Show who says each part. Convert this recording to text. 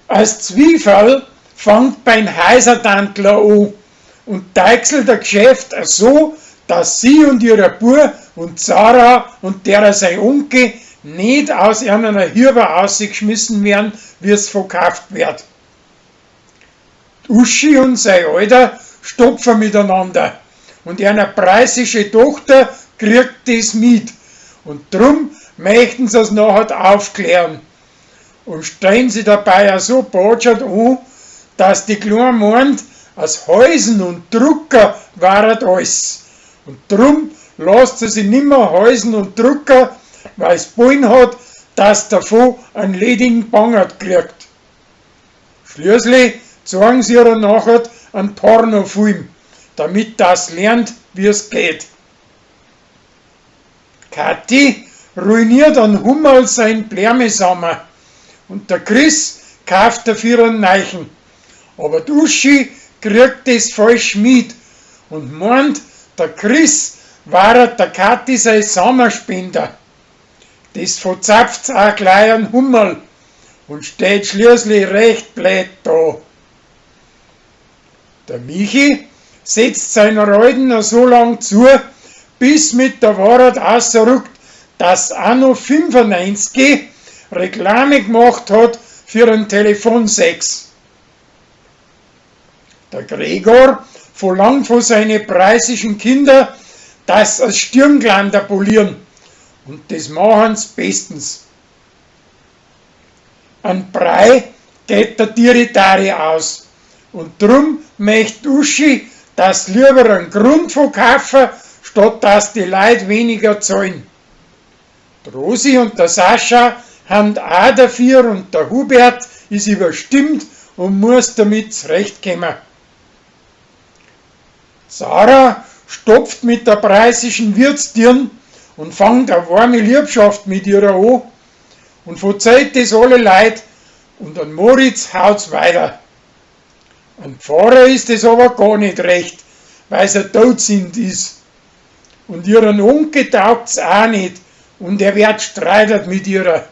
Speaker 1: Als Zwiefall fängt beim Häusertantler an und deichselt das Geschäft so, dass sie und ihre Bub und Sarah und derer sein Onkel nicht aus einer Hirbe rausgeschmissen werden, wie es verkauft wird. Uschi und sein Alter stopfen miteinander und eine preisische Tochter kriegt das mit und drum möchten sie es nachher aufklären und stellen sie dabei auch so botschert an, dass die Kleine meint, als Häusen und Drucker waren alles. Und drum lässt sie sich nimmer Häusen und Drucker, weil es wollen hat, dass davon einen ledigen Bangert kriegt. Schließlich zeigen sie ihr nachher einen Pornofilm, damit das lernt, wie es geht. Kathi ruiniert an Hummel sein Blärmesammer und der Chris kauft dafür einen Neichen. Aber die Uschi kriegt das falsch mit und meint, der Chris war der Kathi sein Sommerspender. Das verzapft auch gleich an Hummel und steht schließlich recht blöd da. Der Michi setzt seiner Alten so lang zu, bis mit der Wahrheit ausrückt, dass Anno 95 Reklame gemacht hat für einen Telefonsex. Der Gregor verlangt von seinen preisischen Kindern, dass sie Stirnglander polieren. Und das machen sie bestens. An Brei geht der Diritari aus. Und drum möchte Uschi das lieber einen Grund verkaufen, statt dass die Leute weniger zahlen. Die Rosi und der Sascha haben auch dafür und der Hubert ist überstimmt und muss damit zurechtkommen. Sarah stopft mit der preisischen Wirtsdirn und fängt eine warme Liebschaft mit ihr an und verzeiht das alle Leute und an Moritz haut's weiter. An Pfarrer ist es aber gar nicht recht, weil sie Todsünd ist. Und ihren Onkel taugt's auch nicht und er wird streitet mit ihrer.